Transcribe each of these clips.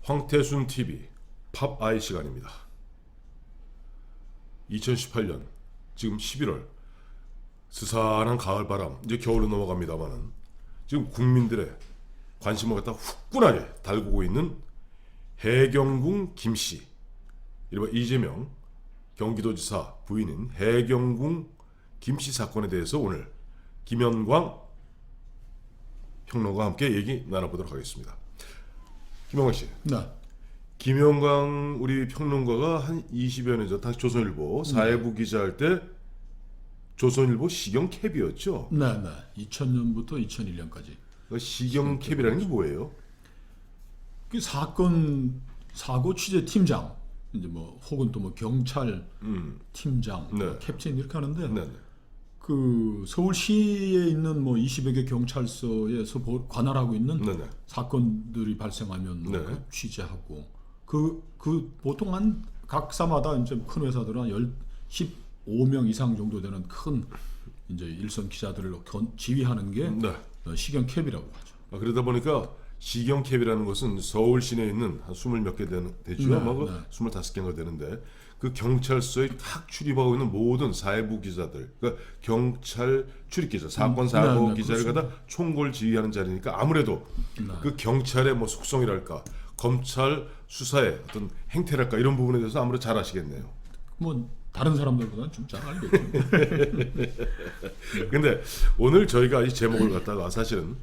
황태순 TV 팝아이 시간입니다. 2018년 지금 11월 스산한 가을바람, 이제 겨울로 넘어갑니다만은 지금 국민들의 관심을 갖다 후끈하게 달구고 있는 해경궁 김씨, 이른바 이재명 경기도지사 부인인 해경궁 김씨 사건에 대해서 오늘 김현광 평론가와 함께 얘기 나눠보도록 하겠습니다. 김현광 씨. 네. 김현광 우리 평론가가 한 20여 년 전 당시 조선일보 사회부 기자할 때 조선일보 시경캡이었죠. 네, 네. 2000년부터 2001년까지. 시경캡이라는 게 뭐예요? 그 사고 취재 팀장, 이제 뭐 혹은 또 뭐 경찰 팀장, 네. 캡틴 이렇게 하는데 네. 그 서울시에 있는 뭐 20여 개 경찰서에서 관할하고 있는 네네. 사건들이 발생하면 네. 그 취재하고 그 보통 한 각사마다 이제 큰 회사들은 한 15명 이상 정도 되는 큰 이제 일선 기자들을 지휘하는 게 네. 시경캡이라고 하죠. 그러다 보니까 시경캡이라는 것은 서울 시내에 있는 한 20몇 개 되죠. 네, 아마 네. 25개가 되는데 그 경찰서에 탁 출입하고 있는 모든 사회부 기자들, 그러니까 경찰 출입 기자, 사건 사고 네, 기자를 그렇습니다. 갖다 총괄 지휘하는 자리니까 아무래도 네. 그 경찰의 뭐 속성이랄까, 검찰 수사의 어떤 행태랄까 이런 부분에 대해서 아무래도 잘 아시겠네요. 뭐 다른 사람들보다는 좀 잘 알겠죠. 근데 오늘 저희가 이 제목을 갖다가 사실은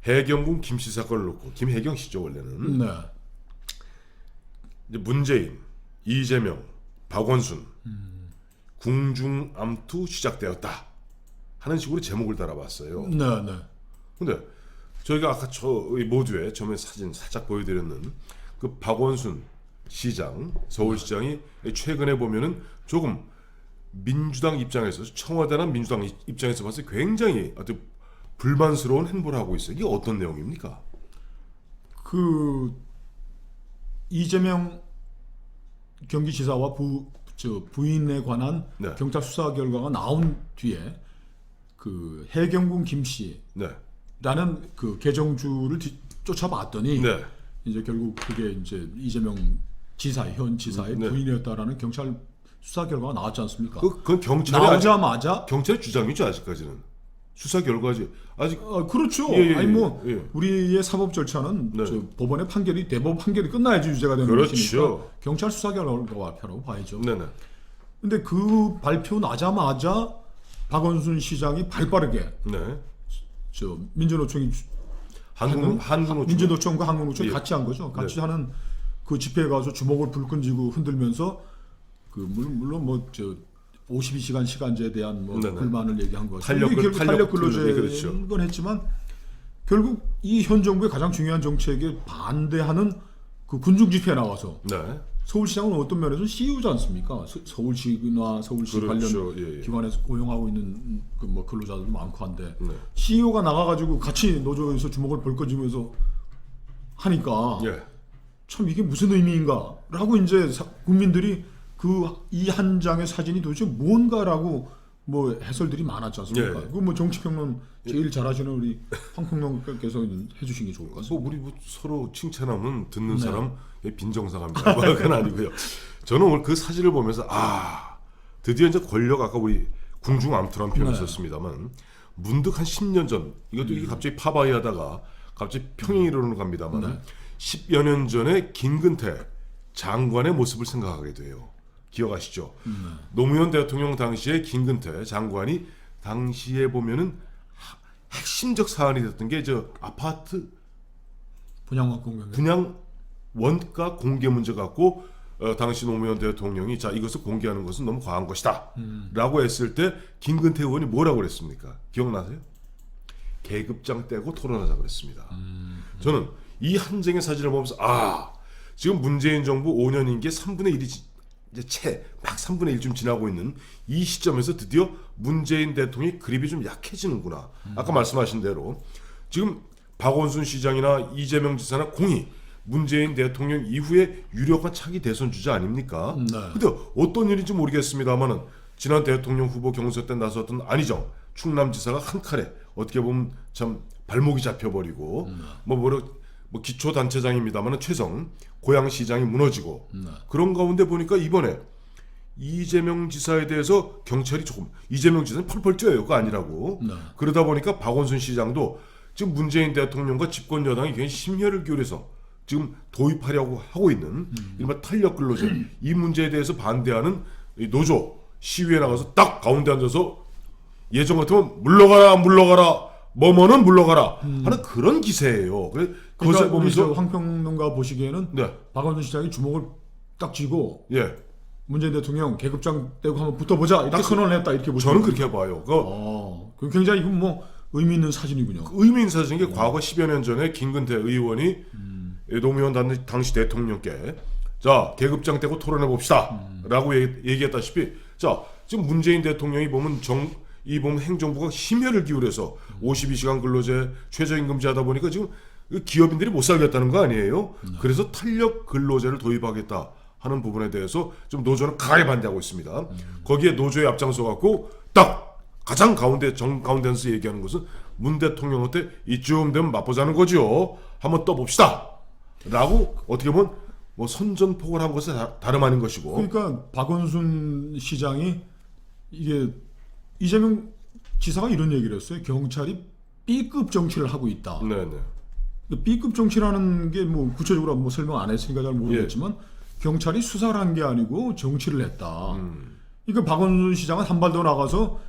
해경궁 김씨 사건을 놓고, 김혜경 씨죠 원래는, 네. 이제 문재인, 이재명, 박원순 궁중암투 시작되었다 하는 식으로 제목을 달아봤어요. 네, 네. 근데 저희가 아까 저희 모두의 처음에 사진 살짝 보여드렸는 그 박원순 시장, 서울시장이 최근에 보면은 조금 민주당 입장에서, 청와대나 민주당 입장에서 봤을 때 굉장히 아주 불만스러운 행보를 하고 있어요. 이게 어떤 내용입니까? 그 이재명 경기지사와 부인에 관한 네. 경찰 수사 결과가 나온 뒤에 그 해경궁 김씨라는 네. 그 계정주를 쫓아봤더니 네. 이제 결국 그게 이제 이재명 지사, 현 지사의 네. 부인이었다라는 경찰 수사 결과가 나왔지 않습니까? 그건 경찰의 나오자마자 경찰의 주장이죠 아직까지는. 수사 결과지 아직. 그렇죠. 예, 아니 뭐 예. 우리의 사법 절차는 네. 저 법원의 판결이 대법원 판결이 끝나야지 유죄가 되는 그렇죠. 것이니까 경찰 수사 결과라고 봐야죠. 네네. 근데 그 발표 나자마자 박원순 시장이 발빠르게 네. 저 민주노총이 한국노총. 민주노총과 한국노총이 예. 같이 한 거죠. 같이 네. 하는 그 집회에 가서 주먹을 불끈 쥐고 흔들면서 그 물론 뭐 저 52시간 시간제에 대한 뭐 네네. 불만을 얘기한 거죠. 탄력 결국 탄력 근로제인 그렇죠. 건 했지만 결국 이 현 정부의 가장 중요한 정책에 반대하는 그 군중 집회에 나와서 네. 서울시장은 어떤 면에서 CEO지 않습니까? 서울시나 서울시 그렇죠. 관련 예, 예. 기관에서 고용하고 있는 그 뭐 근로자들도 많고 한데 네. CEO가 나가가지고 같이 노조에서 주먹을 벌거지면서 하니까 예. 참 이게 무슨 의미인가라고 이제 국민들이 그 이 한 장의 사진이 도대체 뭔가라고 뭐 해설들이 많았지 않습니까? 예. 그 뭐 정치평론 제일 잘하시는 우리 황평론가께서 해주신 게 좋을 것 같습니다. 뭐 우리 뭐 서로 칭찬하면 듣는 네. 사람 빈정상합니다. 뭐 그건 아니고요. 저는 오늘 그 사진을 보면서 드디어 이제 권력, 아까 우리 궁중암투라는 표현을 네. 썼습니다만 문득 한 10년 전, 이것도 이게 갑자기 팝아이 하다가 갑자기 평행이론으로 갑니다만 네. 10여 년 전에 김근태 장관의 모습을 생각하게 돼요. 기억하시죠? 노무현 대통령 당시에 김근태 장관이 당시에 보면은 핵심적 사안이 됐던 게 저 아파트 분양왕 공격. 분양 원가 공개 문제 갖고 당시 노무현 대통령이 자 이것을 공개하는 것은 너무 과한 것이다 라고 했을 때 김근태 의원이 뭐라고 그랬습니까? 기억나세요? 계급장 떼고 토론하자 그랬습니다. 저는 이 한 장의 사진을 보면서 지금 문재인 정부 5년 임기 3분의 1이 이제 막 3분의 1쯤 지나고 있는 이 시점에서 드디어 문재인 대통령의 그립이 좀 약해지는구나. 아까 말씀하신 대로 지금 박원순 시장이나 이재명 지사나 공히 문재인 대통령 이후에 유력한 차기 대선 주자 아닙니까? 네. 근데 어떤 일인지 모르겠습니다만은 지난 대통령 후보 경선 때 나섰던 안희정 충남지사가 한 칼에 어떻게 보면 참 발목이 잡혀버리고 뭐 기초단체장입니다만 최성 고양시장이 무너지고 네. 그런 가운데 보니까 이번에 이재명 지사에 대해서 경찰이 조금 이재명 지사는 펄펄 뛰어요. 그거 아니라고. 네. 그러다 보니까 박원순 시장도 지금 문재인 대통령과 집권 여당이 굉장히 심혈을 기울여서 지금 도입하려고 하고 있는 이른바 탄력 근로제 이 문제에 대해서 반대하는 이 노조 시위에 나가서 딱 가운데 앉아서 예전 같으면 물러가라 뭐뭐는 물러가라 하는 그런 기세예요. 그래 그것을 그러니까 우리 저 보면서 황평론가 보시기에는 네, 박원순 시장이 주먹을 딱 쥐고 예, 문재인 대통령 계급장 떼고 한번 붙어보자 이렇게 선언을 했다 이렇게 보시면 저는 그렇게 봐요. 그 굉장히 이건 뭐 의미 있는 사진이군요. 의미 있는 사실인 게 과거 10여 년 전에 김근태 의원이 노무현 당시 대통령께 자 계급장 떼고 토론해 봅시다 라고 얘기했다시피 자 지금 문재인 대통령이 보면 이 보면 행정부가 심혈을 기울여서 52시간 근로제 최저임금제 하다 보니까 지금 기업인들이 못 살겠다는 거 아니에요. 그래서 탄력 근로제를 도입하겠다 하는 부분에 대해서 좀 노조는 강하게 반대하고 있습니다. 거기에 노조에 앞장서 갖고 딱 가장 가운데서 얘기하는 것은 문 대통령한테 이쯤 되면 맛보자는 거죠. 한번 떠봅시다. 라고 어떻게 보면 뭐 선전포고를 한 것은 다름 아닌 것이고. 그러니까 박원순 시장이 이게 이재명 지사가 이런 얘기를 했어요. 경찰이 B급 정치를 하고 있다. 네네. B급 정치라는 게 뭐 구체적으로 뭐 설명 안 했으니까 잘 모르겠지만 경찰이 수사를 한 게 아니고 정치를 했다. 그러니까 박원순 시장은 한 발 더 나가서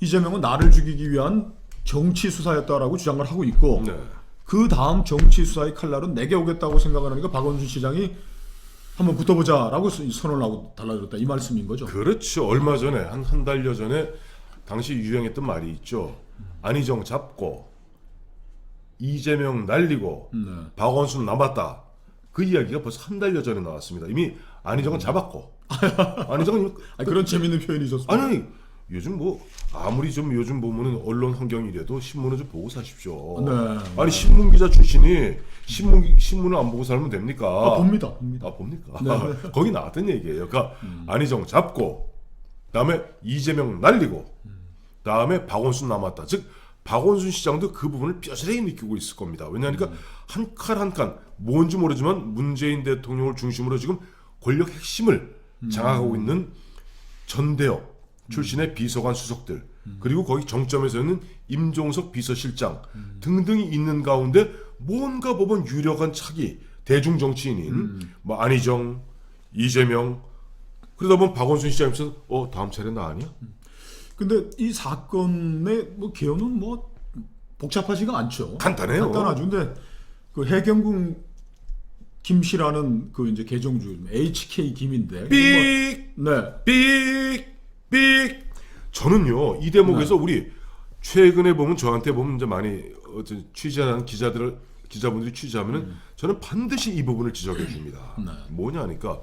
이재명은 나를 죽이기 위한 정치 수사였다라고 주장을 하고 있고 네. 그 다음 정치 수사의 칼날은 내게 오겠다고 생각을 하니까 박원순 시장이 한번 붙어보자라고 선언을 하고 달라졌다 이 말씀인 거죠. 그렇죠. 얼마 전에 한 달여 전에 당시 유행했던 말이 있죠. 안희정 잡고 이재명 날리고 네. 박원순 남았다. 그 이야기가 벌써 한 달여 전에 나왔습니다. 이미 안희정은 잡았고 안희정은 그런 재밌는 표현이 있었어요. 아니 요즘 뭐 아무리 좀 요즘 보면은 언론 환경이라도 신문을 좀 보고 사십시오. 네. 아니 신문 기자 출신이 신문을 안 보고 살면 됩니까? 봅니다. 아 봅니까? 네. 거기 나왔던 얘기예요. 그러니까 안희정 잡고 그다음에 이재명 날리고 그다음에 박원순 남았다. 즉 박원순 시장도 그 부분을 뼈저리게 느끼고 있을 겁니다. 왜냐하니까 한 칼 한 칸 뭔지 모르지만 문재인 대통령을 중심으로 지금 권력 핵심을 장악하고 있는 전대협 출신의 비서관 수석들 그리고 거기 정점에서는 임종석 비서실장 등등이 있는 가운데 뭔가 보면 유력한 차기 대중 정치인인 뭐 안희정, 이재명 그러다 보면 박원순 시장 입장에서 다음 차례 나 아니야? 근데 이 사건의 뭐 개요는 뭐 복잡하지가 않죠. 간단해요. 간단하죠. 근데 그 해경궁 김씨라는 그 이제 계정주 HK 김인데 삑! 네. 삑! 저는요 이 대목에서 우리 최근에 보면 저한테 보면 이제 많이 취재하는 기자분들이 취재하면은 저는 반드시 이 부분을 지적해 줍니다. 뭐냐 하니까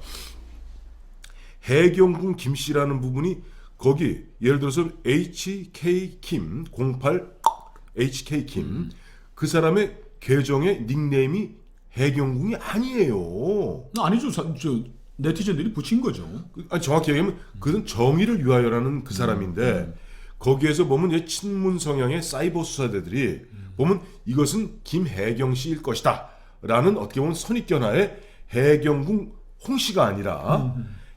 해경궁 김씨라는 부분이 거기 예를 들어서 HK 김 08 HK 김 그 사람의 계정의 닉네임이 해경궁이 아니에요. 아니죠. 저 네티즌들이 붙인 거죠. 아니 정확히 얘기하면 그는 정의를 위하여라는 그 사람인데 거기에서 보면 이제 친문 성향의 사이버 수사대들이 보면 이것은 김해경 씨일 것이다 라는 어떻게 보면 선입견하에 해경궁 홍 씨가 아니라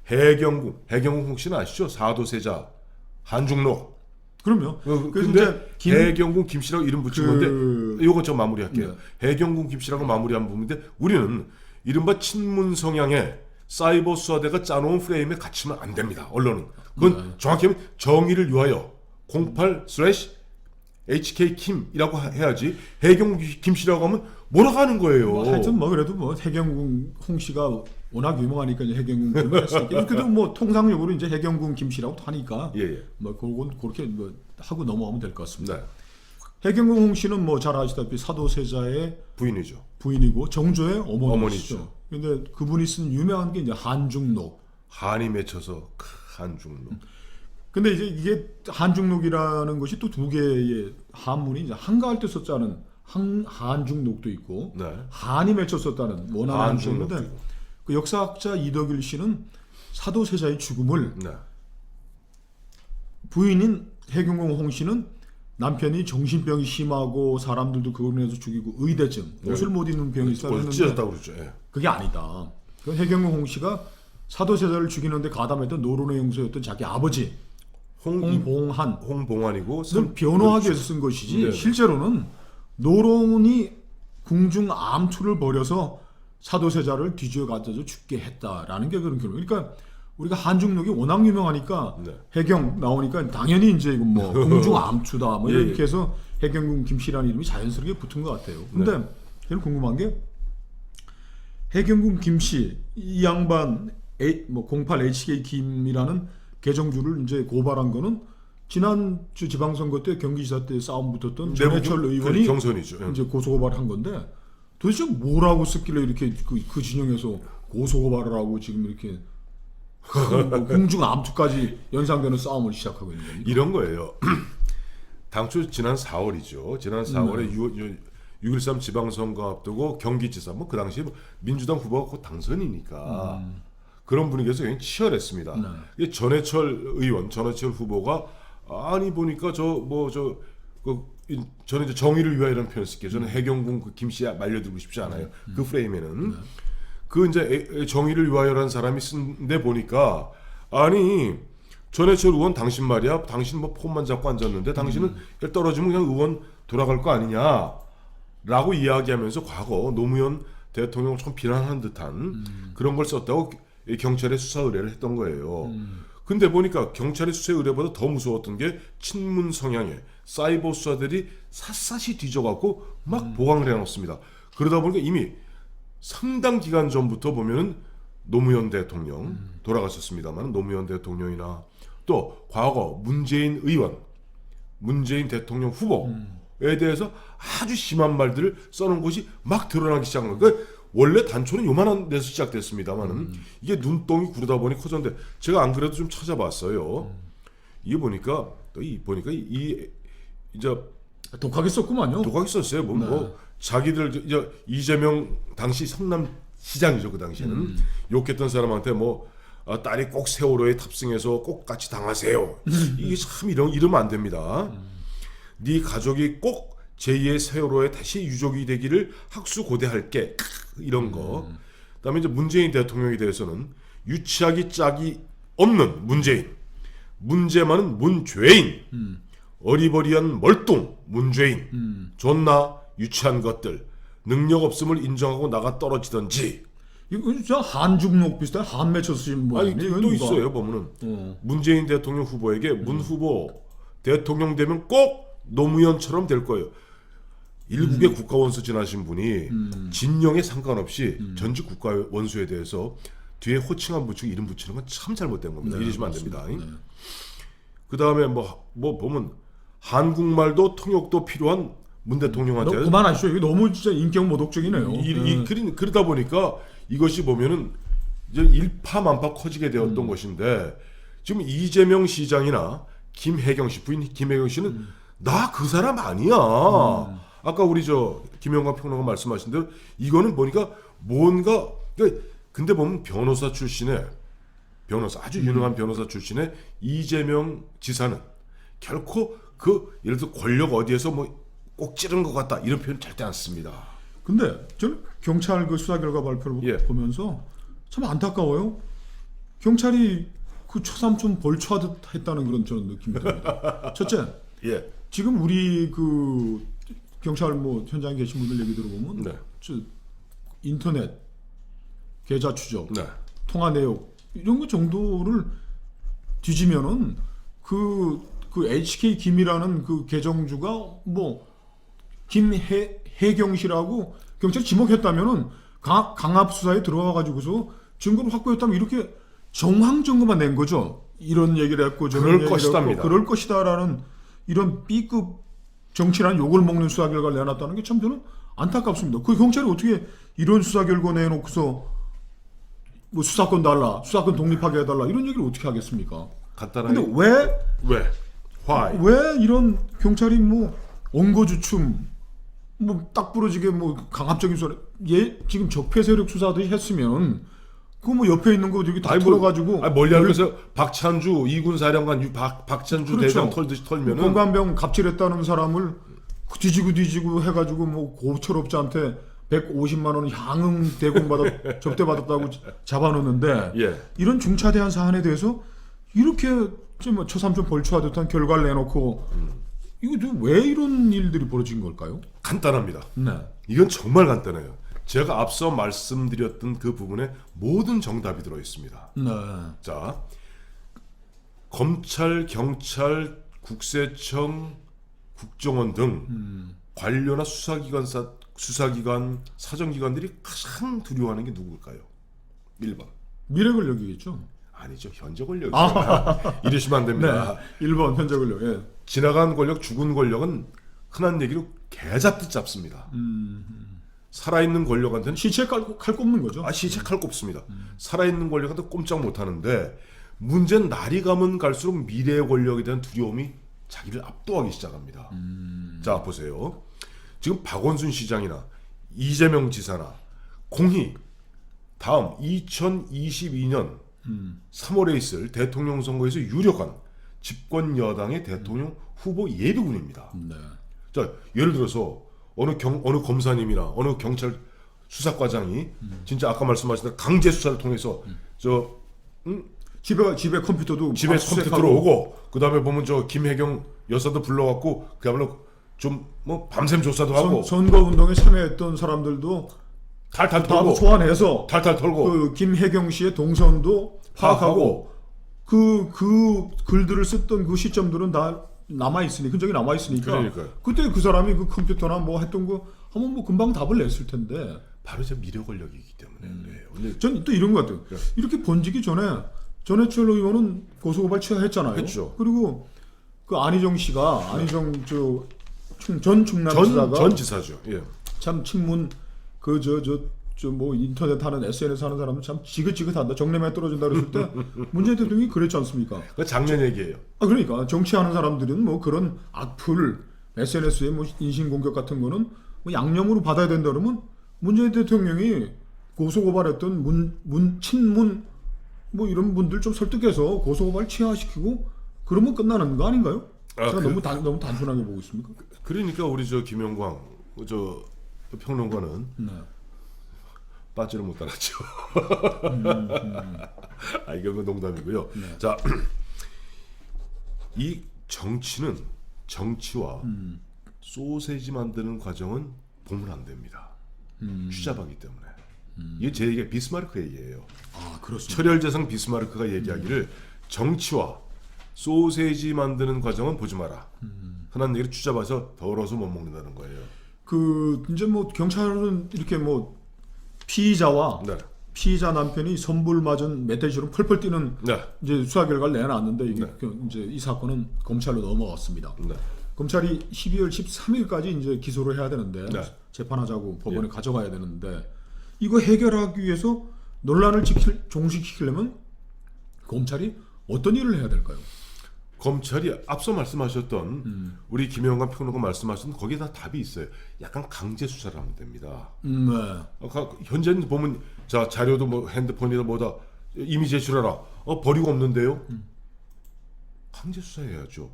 해경궁 홍 씨는 아시죠? 사도세자 한중록 그럼요. 근데 해경궁 김 씨라고 이름 붙인 건데 요거 저 마무리할게요. 네. 해경궁 김 씨라고 마무리한 부분인데 우리는 이른바 친문 성향의 사이버 수사대가 짜놓은 프레임에 갇히면 안 됩니다. 언론은. 그건 정확히 하면 정의를 위하여 08/HK 김이라고 해야지 해경궁 김 씨라고 하면 뭐라고 하는 거예요. 뭐 하여튼 뭐 그래도 뭐 해경궁 홍 씨가 워낙 유명하니까 이제 해경궁 김을 했으니까 그래도 뭐 통상적으로 이제 해경궁 김 씨라고 하니까 예. 뭐 그건 그렇게 뭐 하고 넘어가면 될 것 같습니다. 네. 해경궁 홍 씨는 뭐 잘 아시다시피 사도세자의 부인이죠. 부인이고 정조의 어머니죠. 어머니시죠. 근데 그분이 쓴 유명한 게 이제 한중록. 한이 맺혀서 한중록. 근데 이제 이게 한중록이라는 것이 또 두 개의 한문이 이제 한가할 때 썼자는 한중록도 있고 네. 한이 맺혀 썼다는 원하는 한중록도 한중록인데 있고. 그 역사학자 이덕일 씨는 사도세자의 죽음을 네. 부인인 해경궁 홍 씨는 남편이 정신병이 심하고 사람들도 그걸로 인해서 죽이고 의대증, 옷을 못 입는 병이 있어 옷을 했는데 찢었다고 그러죠. 예. 그게 아니다. 그 해경궁 홍 씨가 사도세자를 죽이는데 가담했던 노론의 용사였던 자기 아버지 홍봉한 홍봉환이고 는 변호하기 위해서 쓴 것이지 네. 실제로는 노론이 궁중 암투를 벌여서 사도세자를 뒤지어 가져서 죽게 했다라는 게 그런 결론. 그러니까 우리가 한중록이 워낙 유명하니까 네. 해경 나오니까 당연히 이제 이거 뭐 궁중 암투다 뭐 예, 이렇게 해서 해경궁 김씨라는 이름이 자연스럽게 붙은 것 같아요. 근데 네. 제일 궁금한 게 해경궁 김씨 이 양반 08 HK 김이라는 개정주를 이제 고발한 거는 지난주 지방선거 때 경기지사 때 싸움 붙었던 전해철 의원이 경선이죠. 예. 이제 고소고발한 건데 도대체 뭐라고 썼길래 이렇게 그 진영에서 고소고발을 하고 지금 이렇게 뭐 궁중 암투까지 연상되는 싸움을 시작하고 있는 겁니다. 이런 거예요. 당초 지난 4월이죠. 지난 4월에 6.13 지방선거 앞두고 경기지사 뭐 그 당시 민주당 후보가 곧 당선이니까 그런 분위기에서 굉장히 치열했습니다. 이게 전해철 후보가 아니 보니까 저는 이제 정의를 위하여라는 표현을 쓸게요. 저는 해경궁 그 김씨 말려들고 싶지 않아요. 그 프레임에는 그 이제 정의를 위하여라는 사람이 쓴데 보니까 아니 전해철 의원 당신 말이야, 당신 뭐 폰만 잡고 앉았는데 당신은 떨어지면 그냥 의원 돌아갈 거 아니냐라고 이야기하면서 과거 노무현 대통령을 좀 비난하는 듯한 그런 걸 썼다고 경찰에 수사 의뢰를 했던 거예요. 근데 보니까 경찰의 수사 의뢰보다 더 무서웠던 게 친문 성향의 사이버 수사들이 샅샅이 뒤져갖고 막 보강을 해놓습니다. 그러다 보니까 이미 상당 기간 전부터 보면은 노무현 대통령 돌아가셨습니다만 노무현 대통령이나 또 과거 문재인 의원, 문재인 대통령 후보에 대해서 아주 심한 말들을 써놓은 것이 막 드러나기 시작한 거예요. 그러니까 원래 단초는 요만한 데서 시작됐습니다만은 이게 눈덩이 구르다 보니 커졌는데 제가 안 그래도 좀 찾아봤어요. 이게 보니까 이 이제 독하게 썼구만요. 독하게 썼어요. 뭐 자기들 이제 이재명 당시 성남시장이죠. 그 당시에는 욕했던 사람한테 뭐 딸이 꼭 세월호에 탑승해서 꼭 같이 당하세요. 이게 참 이러면 안 됩니다. 네 가족이 꼭 제2의 세월호에 다시 유족이 되기를 학수고대할게. 이런 거. 그다음에 이제 문재인 대통령에 대해서는 유치하기 짝이 없는 문재인, 문제 많은 문죄인, 어리버리한 멀뚱 문죄인, 존나 유치한 것들, 능력 없음을 인정하고 나가 떨어지던지. 이거 진짜 한중록 비슷한 한 맺혀 쓰신 뭐 아니 또 있어요 보면은 문재인 대통령 후보에게 문 후보 대통령 되면 꼭 노무현처럼 될 거예요. 일국의 국가원수 지나신 분이 진영에 상관없이 전직 국가원수에 대해서 뒤에 호칭한 붙이고 이름 붙이는 건 참 잘못된 겁니다. 이러시면 안 됩니다. 그 다음에 뭐 보면 한국말도 통역도 필요한 문 대통령한테 그만하시죠. 이게 너무 진짜 인격 모독적이네요. 그러다 보니까 이것이 보면은 이제 일파만파 커지게 되었던 것인데 지금 이재명 시장이나 김혜경 씨 부인 김혜경 씨는 나 그 사람 아니야. 아까 우리 김영관 평론가 말씀하신 대로 이거는 보니까 뭔가 근데 보면 변호사 아주 유능한 변호사 출신의 이재명 지사는 결코 예를 들어 권력 어디에서 뭐 꼭 찌른 것 같다 이런 표현 절대 안 씁니다. 근데 저는 경찰 그 수사 결과 발표를 보면서 참 안타까워요. 경찰이 그 초삼촌 벌초하듯 했다는 그런 저는 느낌이 듭니다. 첫째, 지금 우리 그 경찰 뭐 현장에 계신 분들 얘기 들어보면 인터넷 계좌 추적, 통화 내용 이런 거 정도를 뒤지면은 그 HK 김이라는 그 계정주가 뭐 김혜경 씨라고 경찰이 지목했다면은 강압 수사에 들어가 가지고서 증거를 확보했다면 이렇게 정황 증거만 낸 거죠. 이런 얘기를 했고 그럴 것이다입니다. 그럴 것이다라는 이런 B급 정치라는 욕을 먹는 수사 결과를 내놨다는 게 참 저는 안타깝습니다. 그 경찰이 어떻게 이런 수사 결과 내놓고서 뭐 수사권 달라, 수사권 독립하게 해달라 이런 얘기를 어떻게 하겠습니까? 간단하게. 근데 왜 이런 경찰이 뭐 엉거주춤 뭐 딱 부러지게 뭐 강압적인 수사 지금 적폐 세력 수사들이 했으면 그 뭐 옆에 있는 거 여기 다 아니, 뭐, 털어가지고 멀리 하면서 박찬주 이군 사령관 박찬주 그렇죠. 대장 털듯이 털면은 건강병 갑질했다는 사람을 뒤지고 해가지고 뭐 고철업자한테 150만 원 향응 대공받아 접대받았다고 잡아놓는데 예. 이런 중차대한 사안에 대해서 이렇게 좀 초삼촌 벌초하듯한 결과를 내놓고 이거 왜 이런 일들이 벌어진 걸까요? 간단합니다. 네. 이건 정말 간단해요. 제가 앞서 말씀드렸던 그 부분에 모든 정답이 들어 있습니다. 네. 자, 검찰, 경찰, 국세청, 국정원 등 관료나 수사기관, 사정기관들이 가장 두려워하는 게 누굴까요? 1번. 미래 권력이겠죠. 아니죠. 현재 권력이죠. 이러시면 안 됩니다. 네. 1번 현재 권력. 예. 지나간 권력, 죽은 권력은 흔한 얘기로 개 잡듯 잡습니다. 살아있는 권력한테는 시체 칼 꼽는 거죠. 시체 칼 꼽습니다. 살아있는 권력한테 꼼짝 못하는데 문제는 날이 가면 갈수록 미래의 권력에 대한 두려움이 자기를 압도하기 시작합니다. 자 보세요. 지금 박원순 시장이나 이재명 지사나 공히 다음 2022년 3월에 있을 대통령 선거에서 유력한 집권 여당의 대통령 후보 예비군입니다. 네. 자 예를 들어서 어느 검사님이나 어느 경찰 수사과장이 진짜 아까 말씀하신 대로 강제 수사를 통해서 집에 컴퓨터도 집에 압수수색하고 컴퓨터로 오고 그 다음에 보면 저 김혜경 여사도 불러갖고 그야말로 좀 뭐 밤샘 조사도 하고 선거 운동에 참여했던 사람들도 탈탈 다 털고 소환해서 탈탈 털고 그 김혜경 씨의 동선도 파악하고 그 글들을 썼던 그 시점들은 다 남아 있으니 흔적이 남아 있으니까 그러니까요. 그때 그 사람이 그 컴퓨터나 뭐 했던 거 하면 뭐 금방 답을 냈을 텐데 바로 제 미래 권력이기 때문에 그래요. 근데 전 또 이런 것 같아요. 이렇게 번지기 전에 전해철 의원은 고소고발 취하했잖아요. 했죠. 그리고 그 안희정 씨가 안희정 전 충남지사가 전 지사죠. 예. 참 친문 그 뭐 인터넷 하는 SNS 하는 사람은 참 지긋지긋한다. 정례에 떨어진다 그랬을 때 문재인 대통령이 그랬지 않습니까? 그 작년 얘기예요. 그러니까 정치하는 사람들은 뭐 그런 악플 SNS에 뭐 인신공격 같은 거는 뭐 양념으로 받아야 된다 그러면 문재인 대통령이 고소고발했던 친문 뭐 이런 분들 좀 설득해서 고소고발 취하시키고 그러면 끝나는 거 아닌가요? 제가 너무 단순하게 보고 있습니까? 그러니까 우리 저 김영광 평론가는 네. 빠지를 못 따랐죠. 이건 농담이고요. 네. 자, 이 정치와 소세지 만드는 과정은 보면 안 됩니다. 추잡하기 때문에. 이게 제 얘기가 비스마르크 얘기예요. 그렇습니다. 철혈재상 비스마르크가 얘기하기를 정치와 소세지 만드는 과정은 보지 마라. 흔한 얘기를 추잡아서 더러워서 못 먹는다는 거예요. 이제 뭐 경찰은 이렇게 뭐 피의자와 네. 피의자 남편이 선불 맞은 멧돼지처럼 펄펄 뛰는 네. 이제 수사 결과를 내놨는데 이게 네. 이제 이 사건은 검찰로 넘어갔습니다. 네. 검찰이 12월 13일까지 이제 기소를 해야 되는데 네. 재판하자고 법원에 가져가야 되는데 이거 해결하기 위해서 논란을 종식시키려면 검찰이 어떤 일을 해야 될까요? 검찰이 앞서 말씀하셨던 우리 김영관 평론가 말씀하신 거기에 다 답이 있어요. 약간 강제 수사를 하면 됩니다. 네. 현재는 보면 자 자료도 뭐 핸드폰이다 뭐다 이미 제출하라. 버리고 없는데요. 강제 수사해야죠.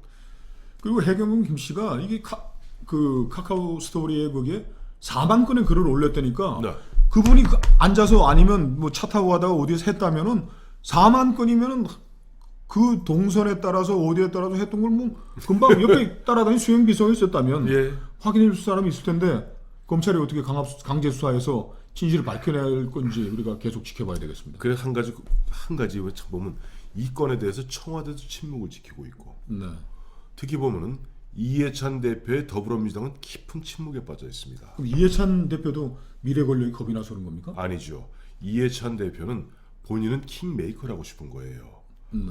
그리고 해경영 김 씨가 이게 카카오 스토리에 거기에 4만 건의 글을 올렸다니까 네. 그분이 앉아서 아니면 뭐 차 타고 가다가 어디에서 했다면은 4만 건이면은 그 동선에 따라서 어디에 따라서 했던 걸 뭐 금방 옆에 따라다니 수행 비서가 있었다면 예. 확인해 줄 사람이 있을 텐데 검찰이 어떻게 강제 수사해서 진실을 밝혀낼 건지 우리가 계속 지켜봐야 되겠습니다. 그래서 한 가지 왜 참 보면 이 건에 대해서 청와대도 침묵을 지키고 있고 네. 특히 보면은 이해찬 대표의 더불어민주당은 깊은 침묵에 빠져 있습니다. 그럼 이해찬 대표도 미래 권력이 겁이 나서 그런 겁니까? 아니죠. 이해찬 대표는 본인은 킹메이커라고 싶은 거예요.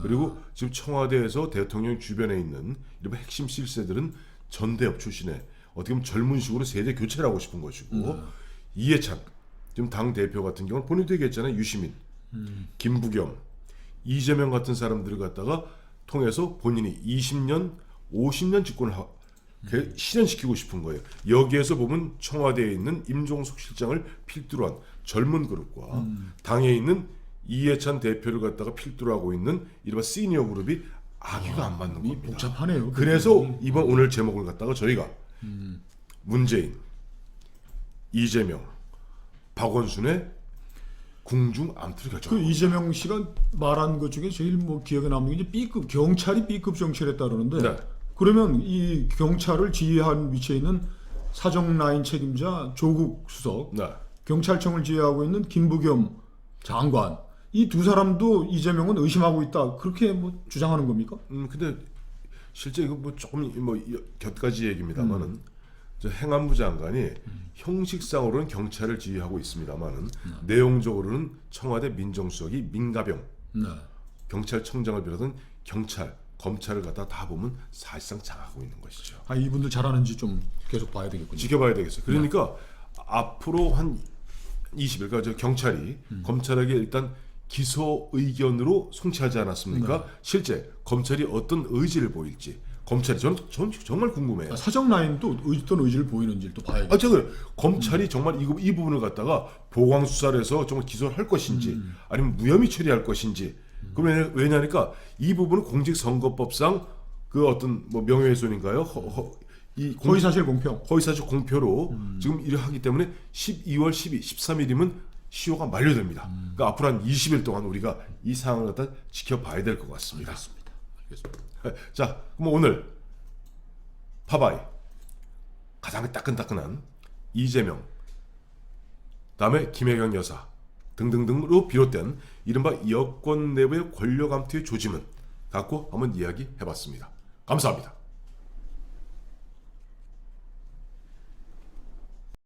그리고 지금 청와대에서 대통령 주변에 있는 이런 핵심 실세들은 전대협 출신의 어떻게 보면 젊은 식으로 세대 교체를 하고 싶은 것이고 이해찬 지금 당 대표 같은 경우는 본인도 얘기했잖아요. 유시민, 김부겸, 이재명 같은 사람들을 갖다가 통해서 본인이 20년, 50년 집권을 실현시키고 싶은 거예요. 여기에서 보면 청와대에 있는 임종석 실장을 필두로 한 젊은 그룹과 당에 있는 이해찬 대표를 갖다가 필두로 하고 있는 이른바 시니어 그룹이 아기가 안 맞는 이 겁니다. 복잡하네요. 그래서 이번 오늘 제목을 갖다가 저희가 문재인, 이재명, 박원순의 궁중 암투를 그 결정합니다. 이재명 씨가 말한 것 중에 제일 뭐 기억에 남는 게 이제 B급 경찰이 B급 정치를 했다 그러는데 네. 그러면 이 경찰을 지휘한 위치에 있는 사정 라인 책임자 조국 수석, 네. 경찰청을 지휘하고 있는 김부겸 장관 이 두 사람도 이재명은 의심하고 있다 그렇게 뭐 주장하는 겁니까? 근데 실제 이거 뭐 조금 뭐 곁가지 얘기입니다만은 저 행안부 장관이 형식상으로는 경찰을 지휘하고 있습니다만은 내용적으로는 청와대 민정수석이 민가병 네. 경찰청장을 비롯한 경찰, 검찰을 갖다 다 보면 사실상 장악하고 있는 것이죠. 아 이분들 잘하는지 좀 계속 봐야 되겠군요. 지켜봐야 되겠어요. 그러니까 앞으로 한 20일까 저 경찰이 검찰에게 일단 기소 의견으로 송치하지 않았습니까? 실제 검찰이 어떤 의지를 보일지 검찰이 전 정말 궁금해요. 아, 사정 라인도 어떤 의지를 보이는지 또 봐야겠죠. 제가 검찰이 정말 이 부분을 갖다가 보강 수사를 해서 정말 기소를 할 것인지 아니면 무혐의 처리할 것인지 그러면 왜냐니까 이 부분은 공직선거법상 그 어떤 뭐 명예훼손인가요? 허위사실 공표. 허위사실 공표로 지금 일을 하기 때문에 12월 12, 13일이면 시효가 만료됩니다. 그러니까 앞으로 한 20일 동안 우리가 이 상황을 갖다 지켜봐야 될 것 같습니다. 알겠습니다. 자, 그럼 오늘 파바이 가장 따끈따끈한 이재명, 다음에 김혜경 여사 등등등으로 비롯된 이른바 여권 내부의 권력 암투의 조짐은 갖고 한번 이야기해봤습니다. 감사합니다.